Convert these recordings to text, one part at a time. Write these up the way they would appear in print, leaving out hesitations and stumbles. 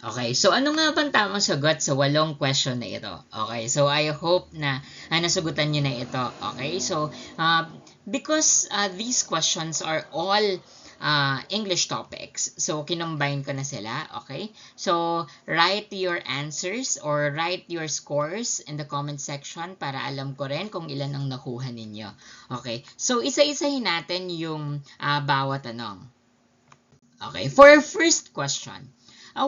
Okay, so ano nga bang tamang sagot sa 8 question na ito? Okay, so I hope na nasagutan nyo na ito. Okay, so because these questions are all English topics, so kinombine ko na sila. Okay, so write your answers or write your scores in the comment section para alam ko rin kung ilan ang nakuha ninyo. Okay, so isa-isahin natin yung bawat tanong. Okay, for our first question,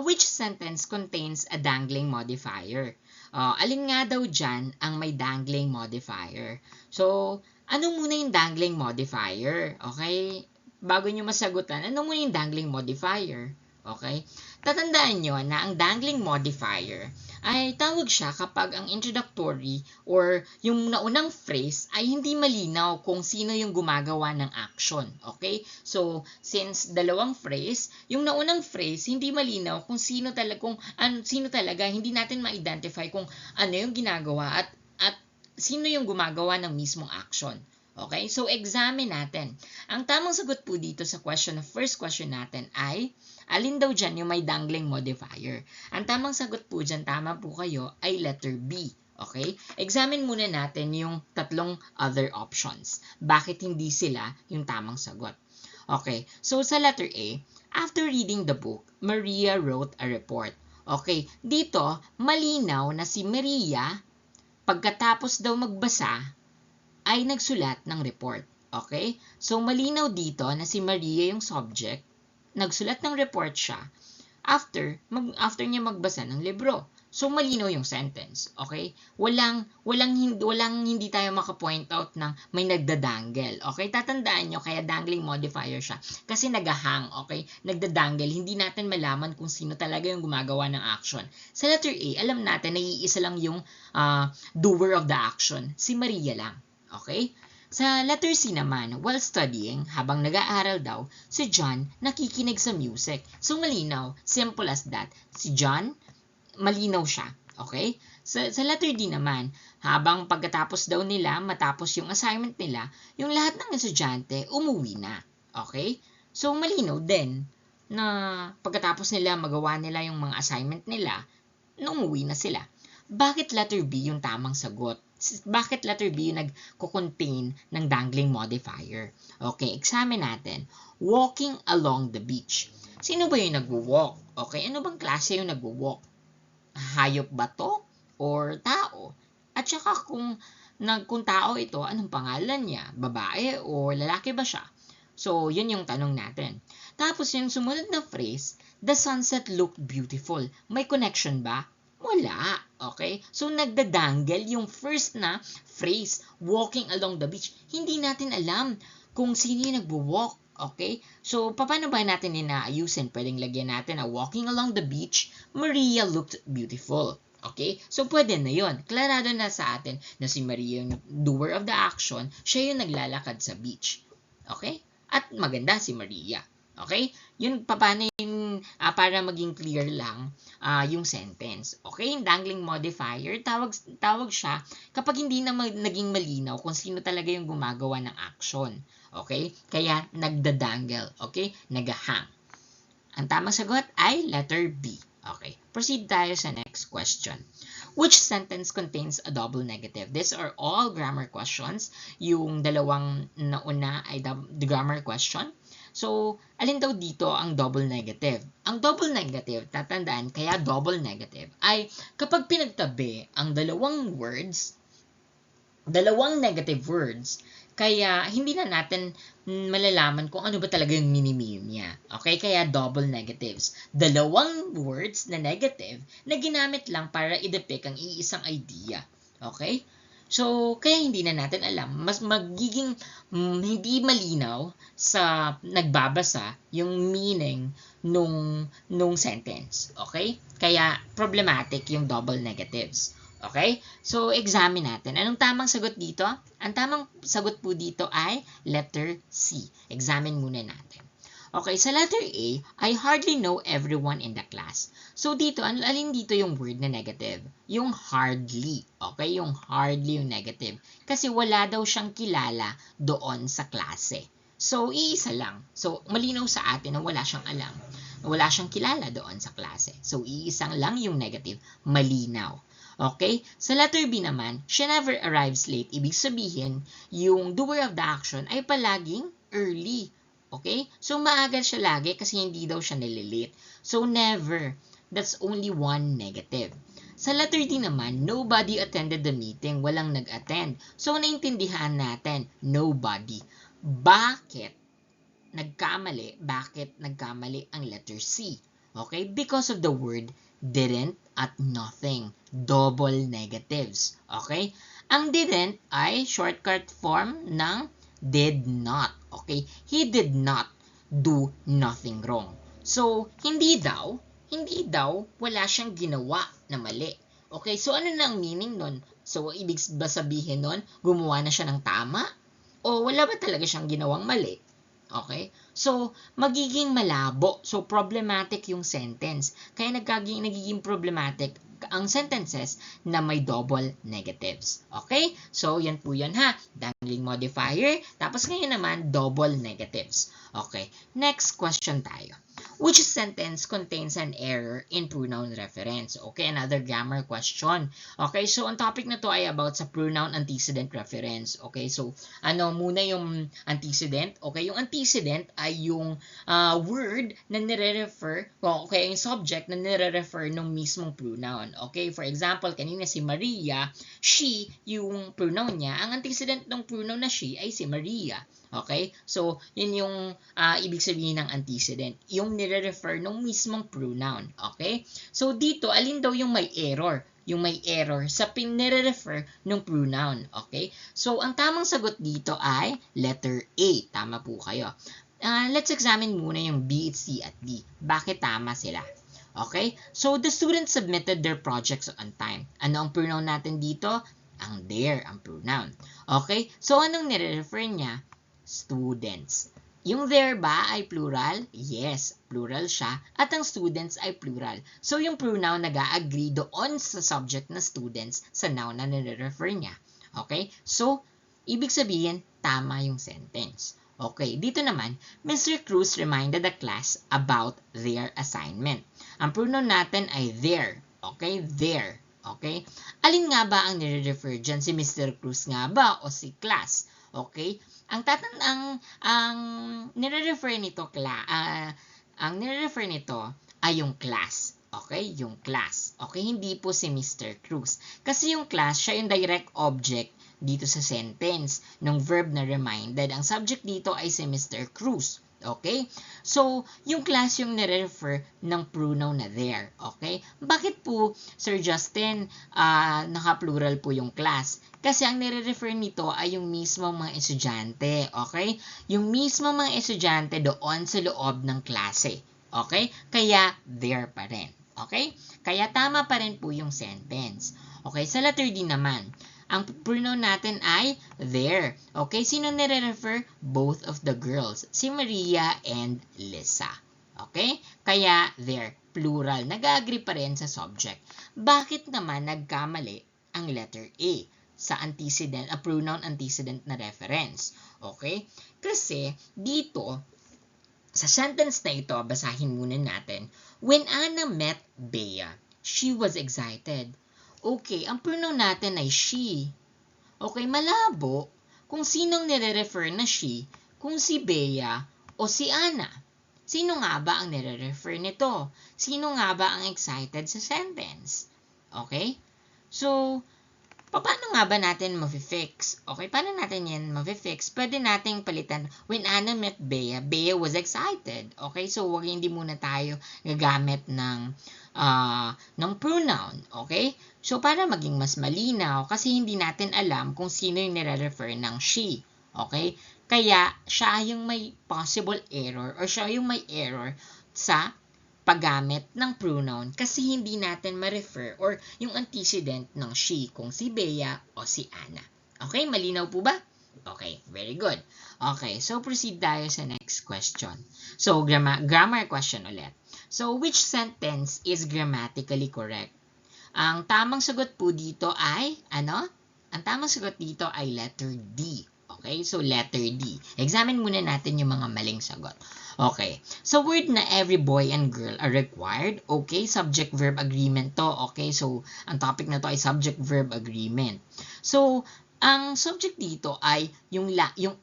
which sentence contains a dangling modifier? Alin nga daw dyan ang may dangling modifier? So, ano muna yung dangling modifier? Okay? Bago nyo masagutan, ano muna yung dangling modifier? Okay? Tatandaan nyo na ang dangling modifier ay tawag siya kapag ang introductory or yung naunang phrase ay hindi malinaw kung sino yung gumagawa ng action. Okay? So, since dalawang phrase, yung naunang phrase hindi malinaw kung sino talaga, hindi natin ma-identify kung ano yung ginagawa at sino yung gumagawa ng mismong action. Okay? So, examine natin. Ang tamang sagot po dito sa first question natin ay alin daw dyan yung may dangling modifier? Ang tamang sagot po dyan, tama po kayo, ay letter B. Okay? Examine muna natin yung tatlong other options. Bakit hindi sila yung tamang sagot? Okay, so sa letter A, after reading the book, Maria wrote a report. Okay, dito, malinaw na si Maria, pagkatapos daw magbasa, ay nagsulat ng report. Okay? So, malinaw dito na si Maria yung subject, nagsulat ng report siya after niya magbasa ng libro. So, malinaw yung sentence. Okay? Walang hindi tayo maka-point out ng may nagdadangle. Okay? Tatandaan nyo, kaya dangling modifier siya. Kasi nagahang, okay? Nagdadangle. Hindi natin malaman kung sino talaga yung gumagawa ng action. Sa letter A, alam natin, naiisa lang yung doer of the action. Si Maria lang. Okay? Sa letter C naman, while studying, habang nag-aaral daw, si John nakikinig sa music. So, malinaw. Simple as that. Si John, malinaw siya. Okay? Sa letter D naman, habang pagkatapos daw nila, matapos yung assignment nila, yung lahat ng estudyante, umuwi na. Okay? So, malinaw din na pagkatapos nila magawa nila yung mga assignment nila, umuwi na sila. Bakit letter B yung tamang sagot? Bakit letter B yung nagko-contain ng dangling modifier? Okay, examine natin. Walking along the beach. Sino ba yung nagwo-walk? Okay, ano bang klase yung nagwo-walk? Hayop ba to? Or tao? At saka kung tao ito, anong pangalan niya? Babae o lalaki ba siya? So, yun yung tanong natin. Tapos yung sumunod na phrase, the sunset looked beautiful. May connection ba? Wala. Okay? So, nagdadangle yung first na phrase, walking along the beach. Hindi natin alam kung sino yung nagwo-walk. Okay? So, paano ba natin inaayusin? Pwedeng lagyan natin na walking along the beach, Maria looked beautiful. Okay? So, pwede na yun. Klarado na sa atin na si Maria yung doer of the action, siya yung naglalakad sa beach. Okay? At maganda si Maria. Okay? Yun, paano yung, para maging clear lang yung sentence. Okay? Yung dangling modifier, tawag siya kapag hindi na naging malinaw kung sino talaga yung gumagawa ng action. Okay? Kaya nagdadangle. Okay? Nagahang. Ang tamang sagot ay letter B. Okay. Proceed tayo sa next question. Which sentence contains a double negative? These are all grammar questions. Yung dalawang nauna ay the grammar question. So, alin daw dito ang double negative? Ang double negative, tatandaan, kaya double negative, ay kapag pinagtabi ang dalawang negative words, kaya hindi na natin malalaman kung ano ba talaga yung meaning niya. Okay? Kaya double negatives. Dalawang words na negative na ginamit lang para i-depict ang iisang idea. Okay? So, kaya hindi na natin alam. Mas magiging hindi malinaw sa nagbabasa yung meaning nung sentence. Okay? Kaya problematic yung double negatives. Okay? So, examine natin. Anong tamang sagot dito? Ang tamang sagot po dito ay letter C. Examine muna natin. Okay, sa letter A, I hardly know everyone in the class. So, dito, alin dito yung word na negative? Yung hardly. Okay, yung hardly yung negative. Kasi wala daw siyang kilala doon sa klase. So, iisa lang. So, malinaw sa atin na wala siyang alam. Wala siyang kilala doon sa klase. So, iisang lang yung negative. Malinaw. Okay? Sa letter B naman, she never arrives late. Ibig sabihin, yung doer of the action ay palaging early. Okay? So, maaga siya lagi kasi hindi daw siya nililate. So, never. That's only one negative. Sa letter D naman, nobody attended the meeting. Walang nag-attend. So, naintindihan natin, nobody. Bakit nagkamali ang letter C? Okay? Because of the word didn't at nothing. Double negatives. Okay? Ang didn't ay shortcut form ng did not. Okay? He did not do nothing wrong. So, hindi daw, wala siyang ginawa na mali. Okay, so ano na ang meaning nun? So, ibig ba sabihin nun, gumawa na siya ng tama? O wala ba talaga siyang ginawang mali? Okay? So, magiging malabo. So, problematic yung sentence. Kaya nagiging problematic ang sentences na may double negatives. Okay? So, yan po yan ha. Dangling modifier. Tapos ngayon naman, double negatives. Okay. Next question tayo. Which sentence contains an error in pronoun reference? Okay, another grammar question. Okay, so ang topic na to ay about sa pronoun antecedent reference. Okay, so ano muna yung antecedent? Okay, yung antecedent ay yung word na nire-refer, okay, yung subject na nire-refer ng mismong pronoun. Okay, for example, kanina si Maria, she, yung pronoun niya, ang antecedent ng pronoun na she ay si Maria. Okay? So, yun yung ibig sabihin ng antecedent. Yung nire-refer ng mismong pronoun. Okay? So, dito, alin daw yung may error? Yung may error sa nire-refer ng pronoun. Okay? So, ang tamang sagot dito ay letter A. Tama po kayo. Let's examine muna yung B, C, at D. Bakit tama sila? Okay? So, the students submitted their projects on time. Ano ang pronoun natin dito? Ang their, ang pronoun. Okay? So, anong nire-refer niya? Students. Yung there ba ay plural? Yes, plural siya. At ang students ay plural. So, yung pronoun nag-a-agree doon sa subject na students sa noun na nire-refer niya. Okay? So, ibig sabihin, tama yung sentence. Okay, dito naman, Mr. Cruz reminded the class about their assignment. Ang pronoun natin ay their. Okay, their. Okay? Alin nga ba ang nire-refer dyan? Si Mr. Cruz nga ba o si class? Okay? Ang nire-refer nito ay yung class. Okay? Yung class. Okay? Hindi po si Mr. Cruz. Kasi yung class, siya yung direct object dito sa sentence ng verb na reminded. Ang subject dito ay si Mr. Cruz. Okay? So, yung class yung nire-refer ng pronoun na there. Okay? Bakit po, Sir Justin, naka-plural po yung class? Kasi ang nire-refer nito ay yung mismo mga estudyante. Okay? Yung mismo mga estudyante doon sa loob ng klase. Okay? Kaya, there pa rin. Okay? Kaya tama pa rin po yung sentence. Okay? Sa letter D naman, ang pronoun natin ay there. Okay? Sino nire-refer? Both of the girls. Si Maria and Lisa. Okay? Kaya there, plural. Nag-agree pa rin sa subject. Bakit naman nagkamali ang letter A sa antecedent, a pronoun antecedent na reference? Okay? Kasi dito, sa sentence na ito, basahin muna natin. When Anna met Bea, she was excited. Okay, ang pronoun natin ay she. Okay, malabo kung sinong nire-refer na she, kung si Bea o si Anna. Sino nga ba ang nire-refer nito? Sino nga ba ang excited sa sentence? Okay? So, paano nga ba natin ma-fix? Okay, paano natin yan ma-fix? Pwede nating palitan, when Anna met Bea, Bea was excited. Okay, so hindi muna tayo gagamit ng pronoun. Okay? So, para maging mas malinaw, kasi hindi natin alam kung sino yung nire-refer ng she. Okay? Kaya, siya yung may possible error or siya yung may error sa paggamit ng pronoun kasi hindi natin ma-refer or yung antecedent ng she kung si Bea o si Anna. Okay? Malinaw po ba? Okay, very good. Okay, so proceed tayo sa next question. So, grammar question ulit. So, which sentence is grammatically correct? Ang tamang sagot po dito ay, ano? Ang tamang sagot dito ay letter D. Okay, so letter D. Examine muna natin yung mga maling sagot. Okay, so word na every boy and girl are required. Okay, subject-verb agreement to. Okay, so ang topic na to ay subject-verb agreement. So, ang subject dito ay yung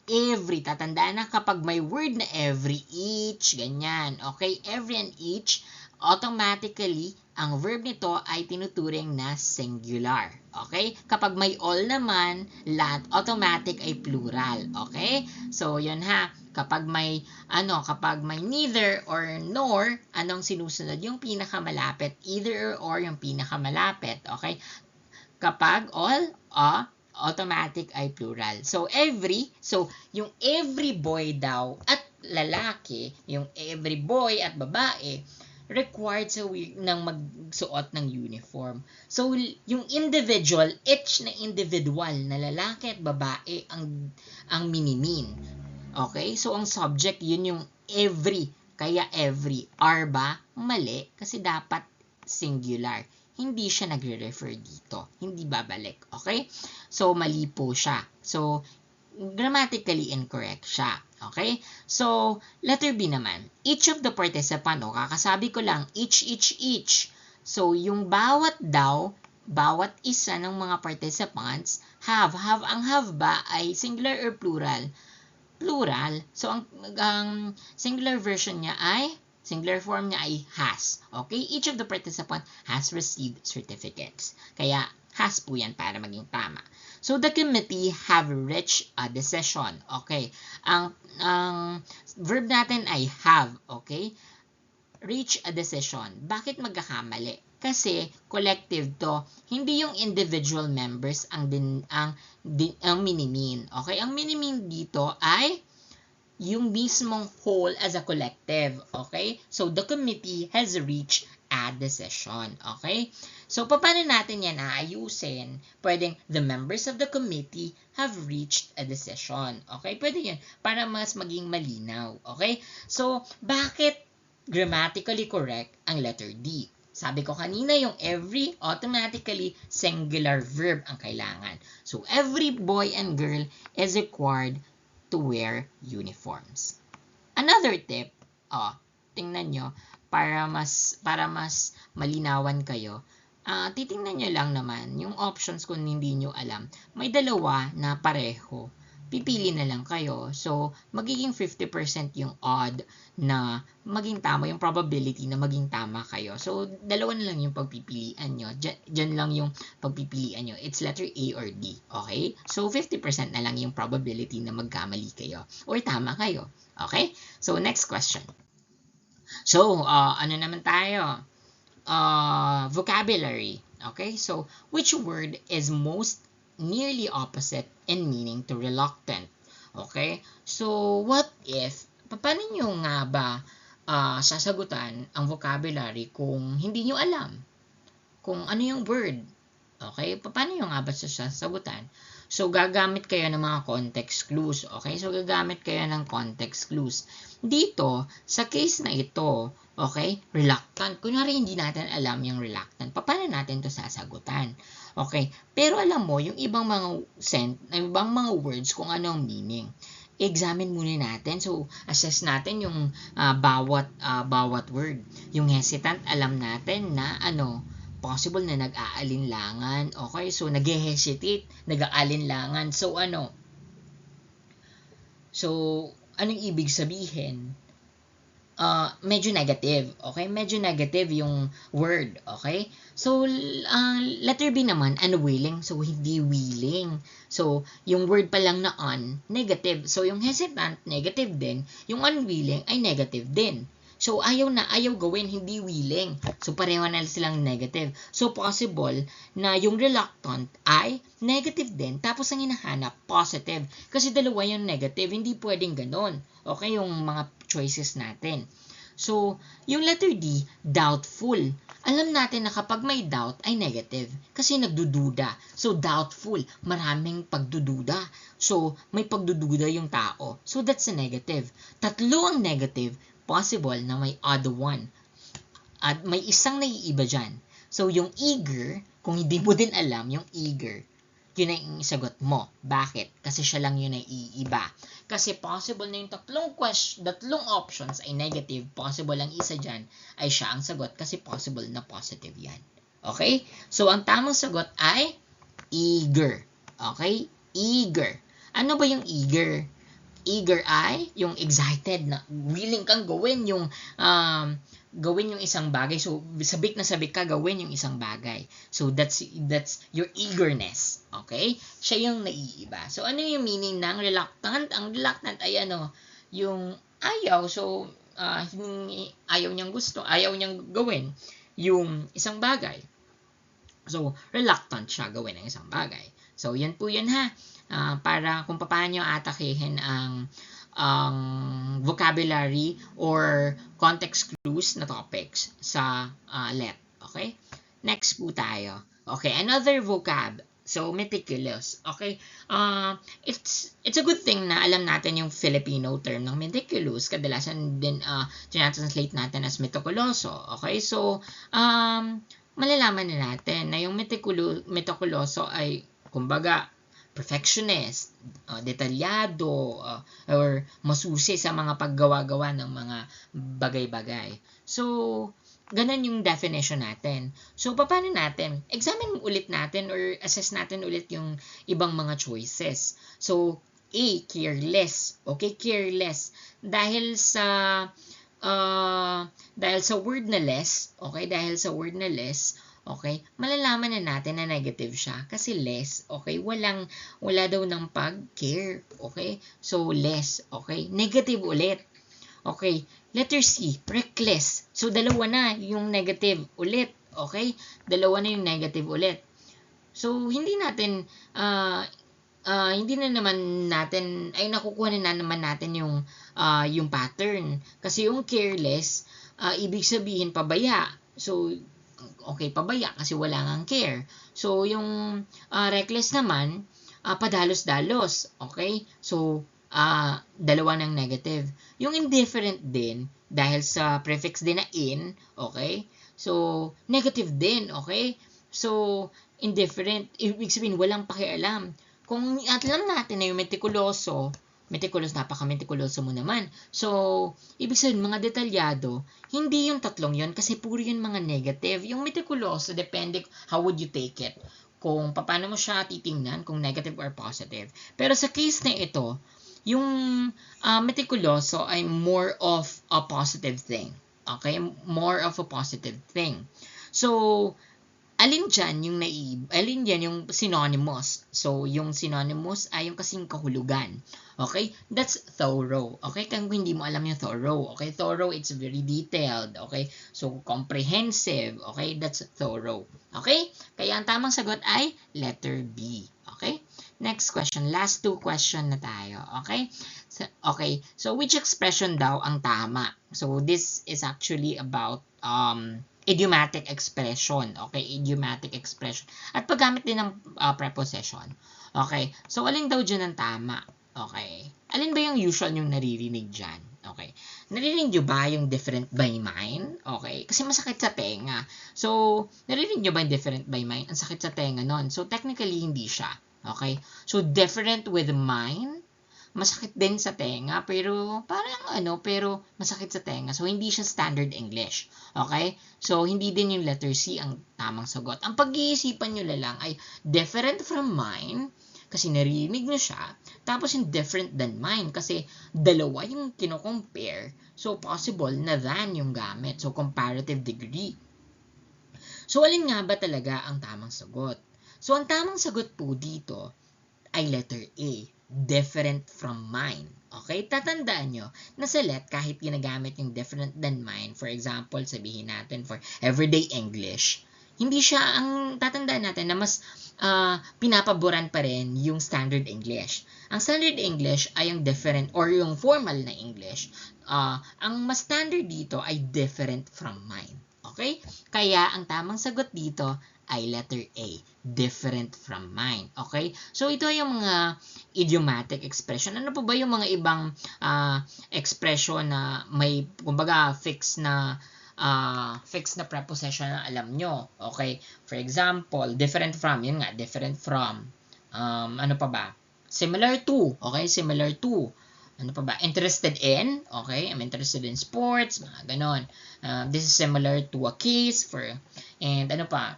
every. Tatandaan na kapag may word na every, each, ganyan. Okay, every and each, automatically, ang verb nito ay tinuturing na singular. Okay? Kapag may all naman, lahat, automatic ay plural. Okay? So, yun ha. Kapag may neither or nor, anong sinusunod? Yung pinakamalapit. Either or yung pinakamalapit. Okay? Kapag all, automatic ay plural. So, yung every boy daw at lalaki, yung every boy at babae, required ng magsuot ng uniform. So, yung individual, each na individual na lalaki at babae ang minimin. Okay? So, ang subject, yun yung every. Kaya every. Are ba? Mali. Kasi dapat singular. Hindi siya nagre-refer dito. Hindi babalik. Okay? So, mali po siya. So, grammatically incorrect siya. Okay? So, letter B naman. Each of the participant, kakasabi ko lang, each. So, yung bawat isa ng mga participants, ang have ba ay singular or plural? Plural. So, ang singular form niya ay has. Okay? Each of the participants has received certificates. Kaya, has po yan para maging tama. So, the committee have reached a decision. Okay. Ang verb natin ay have. Okay. Reach a decision. Bakit magkakamali? Kasi collective to. Hindi yung individual members ang minimin. Okay. Ang minimin dito ay yung mismong whole as a collective. Okay. So, the committee has reached a decision. Okay. So, paano natin yan aayusin? Pwedeng, the members of the committee have reached a decision. Okay? Pwede yan. Para mas maging malinaw. Okay? So, bakit grammatically correct ang letter D? Sabi ko kanina, yung every, automatically singular verb ang kailangan. So, every boy and girl is required to wear uniforms. Another tip, tingnan nyo, para mas malinawan kayo, titingnan nyo lang naman yung options kung hindi nyo alam. May dalawa na pareho. Pipili na lang kayo. So, magiging 50% yung odd na maging tama, yung probability na maging tama kayo. So, dalawa na lang yung pagpipilian nyo. Diyan lang yung pagpipilian nyo. It's letter A or D. Okay? So, 50% na lang yung probability na magkamali kayo or tama kayo. Okay? So, next question. So, ano naman tayo? Vocabulary. Okay, so which word is most nearly opposite in meaning to reluctant? Okay, so what if, paano nyo nga ba sasagutan ang vocabulary kung hindi nyo alam kung ano yung word? Okay, paano nyo nga ba sasagutan? So, gagamit kayo ng mga context clues. Okay, so gagamit kayo ng context clues. Dito, sa case na ito, okay, reluctant. Kunyari, hindi natin alam yung reluctant. Paano natin to sasagutan? Okay, pero alam mo, yung ibang mga words kung ano ang meaning. Examine muna natin. So, assess natin yung bawat word. Yung hesitant, alam natin na possible na nag-aalinlangan. Okay, so nag-hesitate, nag-aalinlangan. So, So, anong ibig sabihin? Medyo negative. Okay, medyo negative yung word. Okay, so, letter B naman, unwilling. So, hindi willing. So, yung word pa lang na negative. So, yung hesitant, negative din. Yung unwilling ay negative din. So, ayaw gawin, hindi willing. So, pareho na silang negative. So, possible na yung reluctant ay negative din, tapos ang hinahanap, positive. Kasi dalawa yung negative, hindi pwedeng ganon. Okay, yung mga choices natin. So, yung letter D, doubtful. Alam natin na kapag may doubt ay negative, kasi nagdududa. So, doubtful, maraming pagdududa. So, may pagdududa yung tao. So, that's a negative. Tatlo ang negative, possible na may odd one. At may isang naiiba dyan. So, yung eager, kung hindi mo din alam, yung eager, yun ay isagot mo. Bakit? Kasi siya lang yun ay iiba. Kasi possible na yung tatlong options ay negative, possible ang isa dyan ay siya ang sagot kasi possible na positive yan. Okay? So, ang tamang sagot ay eager. Okay? Eager. Ano ba yung eager? Eager ay yung excited na willing kang gawin yung isang bagay. So, sabik na sabik ka gawin yung isang bagay. So, that's your eagerness. Okay? Siya yung naiiba. So, ano yung meaning ng reluctant? Ang reluctant ay yung ayaw. So, ayaw niyang gawin yung isang bagay. So, reluctant siya gawin ang isang bagay. So, yan po yun ha. Para kung paano atakihin ang vocabulary or context clues na topics sa LET. Okay? Next po tayo. Okay, another vocab. So, meticulous. Okay? It's a good thing na alam natin yung Filipino term ng meticulous. Kadalasan din translate natin as meticuloso. Okay? So, malalaman na natin na yung meticuloso ay, kumbaga, perfectionist, detalyado, or masusi sa mga paggawa-gawa ng mga bagay-bagay. So, ganun yung definition natin. So, paano natin? Examine ulit natin or assess natin ulit yung ibang mga choices. So, A, careless. Okay, careless. Dahil sa word na less, okay, malalaman na natin na negative siya kasi less, okay, wala daw ng pag-care, okay, so less, okay, negative ulit, okay, letter C, reckless, so dalawa na yung negative ulit, okay, dalawa na yung negative ulit, so hindi na naman natin ay nakukuha na naman natin yung pattern kasi yung careless, ibig sabihin pabaya, so okay, pabaya kasi wala ngang care. So, yung reckless naman, padalos-dalos. Okay? So, dalawa ng negative. Yung indifferent din, dahil sa prefix din na in, okay? So, negative din, okay? So, indifferent, ibig sabihin, walang pakialam. Kung alam natin na yung napaka-meticuloso mo naman. So, ibig sabihin, mga detalyado, hindi yung tatlong yun kasi puro yun mga negative. Yung meticuloso, depende how would you take it. Kung paano mo siya titingnan, kung negative or positive. Pero sa case na ito, yung meticuloso ay more of a positive thing. Okay? More of a positive thing. So, alin dyan yung synonymous. So, yung synonymous ay yung kasing kahulugan. Okay? That's thorough. Okay? Kung hindi mo alam yung thorough. Okay? Thorough, it's very detailed. Okay? So, comprehensive. Okay? That's thorough. Okay? Kaya ang tamang sagot ay letter B. Okay? Next question. Last two question na tayo. Okay? So, which expression daw ang tama? So, this is actually about idiomatic expression. Okay, idiomatic expression. At paggamit din ng preposition. Okay, so alin daw dyan ang tama? Okay, alin ba yung usual yung naririnig dyan? Okay, naririnig nyo ba yung different by mind? Okay, kasi masakit sa tenga. So, naririnig nyo ba yung different by mind? Ang sakit sa tenga nun. So, technically, hindi siya. Okay, so different with mind, masakit din sa tenga, pero pero masakit sa tenga. So, hindi siya standard English. Okay? So, hindi din yung letter C ang tamang sagot. Ang pag-iisipan nyo lang ay different from mine, kasi narinig nyo siya, tapos yung different than mine, kasi dalawa yung kino-compare. So, possible na than yung gamit. So, comparative degree. So, alin nga ba talaga ang tamang sagot? So, ang tamang sagot po dito ay letter A, different from mine. Okay? Tatandaan nyo na sa LET, kahit ginagamit yung different than mine, for example, sabihin natin for everyday English, hindi siya ang tatandaan natin na mas pinapaboran pa rin yung standard English. Ang standard English ay yung different or yung formal na English. Ang mas standard dito ay different from mine. Okay? Kaya ang tamang sagot dito ay letter A, different from mine. Okay? So, ito ay yung mga idiomatic expression. Ano po ba yung mga ibang expression na may, kumbaga, fixed na preposition na alam nyo? Okay? For example, different from, yun nga, different from. Ano pa ba? Similar to. Okay, similar to. Ano pa ba? Interested in. Okay, I'm interested in sports. Mga ganon. This is similar to a case for, and ano pa?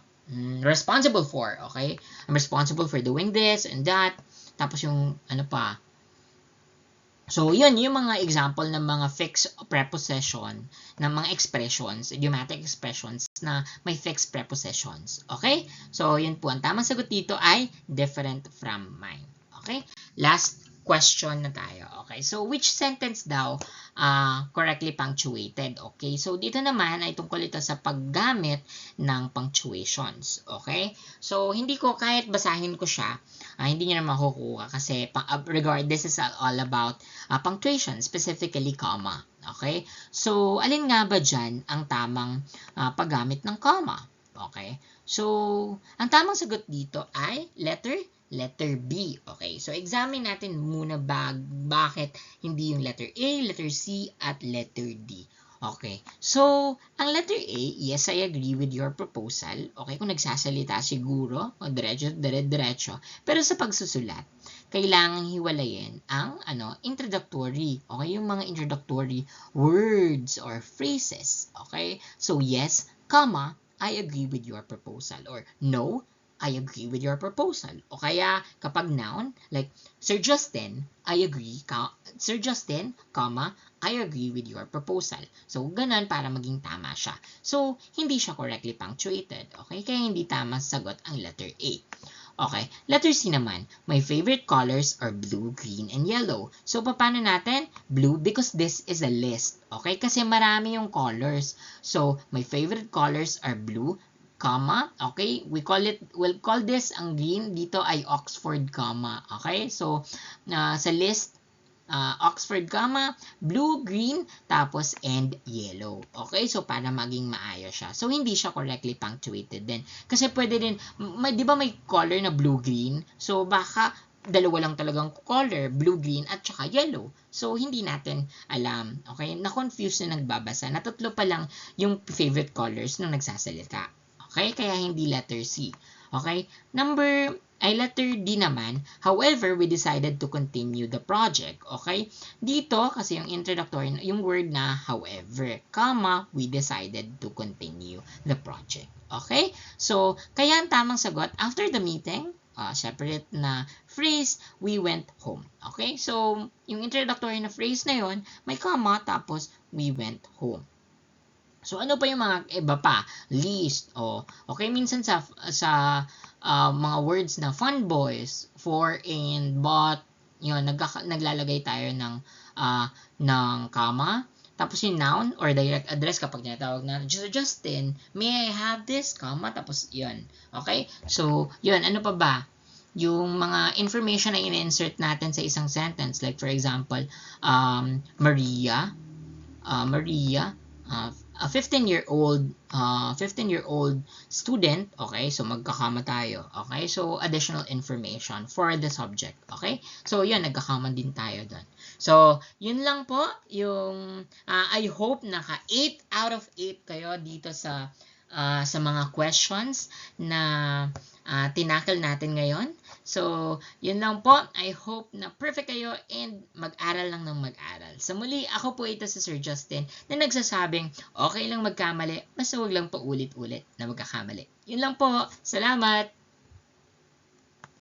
Responsible for. Okay, I'm responsible for doing this and that. Tapos yung ano pa? So, yun yung mga example ng mga fixed preposition, ng mga expressions, idiomatic expressions na may fixed prepositions. Okay? So, yun po. Ang tamang sagot dito ay different from mine. Okay? Last question na tayo. Okay? So, which sentence daw correctly punctuated? Okay? So, dito naman ay tungkol ito sa paggamit ng punctuations. Okay? So, hindi ko, kahit basahin ko siya, hindi nyo na makukuha kasi this is all about punctuation, specifically comma. Okay? So, alin nga ba dyan ang tamang paggamit ng comma? Okay? So, ang tamang sagot dito ay letter B. Okay? So, examine natin muna bakit hindi yung letter A, letter C, at letter D. Okay. So, ang letter A, yes, I agree with your proposal. Okay, kung nagsasalita siguro, o diretso. Pero sa pagsusulat, kailangang hiwalayin ang introductory. Okay, yung mga introductory words or phrases. Okay? So, yes, comma, I agree with your proposal. Or no, I agree with your proposal. O kaya, kapag noun, like, Sir Justin, I agree, Sir Justin, comma, I agree with your proposal. So, ganun para maging tama siya. So, hindi siya correctly punctuated. Okay? Kaya hindi tama sagot ang letter A. Okay, letter C naman, my favorite colors are blue, green, and yellow. So, paano natin? Blue, because this is a list. Okay, kasi marami yung colors. So, my favorite colors are blue, comma, okay? We'll call this ang green dito ay Oxford, comma. Okay? So, sa list, Oxford, comma, blue, green, tapos and yellow. Okay? So, para maging maayos siya. So, hindi siya correctly punctuated din. Kasi pwede din, di ba may color na blue, green? So, baka dalawa lang talagang color, blue, green, at saka yellow. So, hindi natin alam. Okay? Na-confuse na nagbabasa. Na tatlo pa lang yung favorite colors nung nagsasalita. Okay? Kaya hindi letter C. Okay? Letter D naman. However, we decided to continue the project. Okay? Dito, kasi yung introductory, yung word na however, comma, we decided to continue the project. Okay? So, kaya ang tamang sagot, after the meeting, separate na phrase, we went home. Okay? So, yung introductory na phrase na yon, may comma, tapos we went home. So, ano pa yung mga iba pa? List. Okay, minsan sa mga words na fun boys, for, and, but, yun, naglalagay tayo ng comma. Tapos yung noun or direct address kapag tinatawag na Justin, may I have this, comma, tapos yun. Okay? So, yun, ano pa ba? Yung mga information na in-insert natin sa isang sentence. Like, for example, Maria, a 15-year-old student, okay? So, magkakama tayo, okay? So, additional information for the subject, okay? So, yun, nagkakama din tayo doon. So, yun lang po, yung, I hope naka 8 out of 8 kayo dito sa mga questions na tinakal natin ngayon. So, yun lang po. I hope na perfect kayo and mag-aral lang ng mag-aral. So, muli, ako po ito si Sir Justin na nagsasabing okay lang magkamali, basta huwag lang paulit-ulit na magkakamali. Yun lang po. Salamat!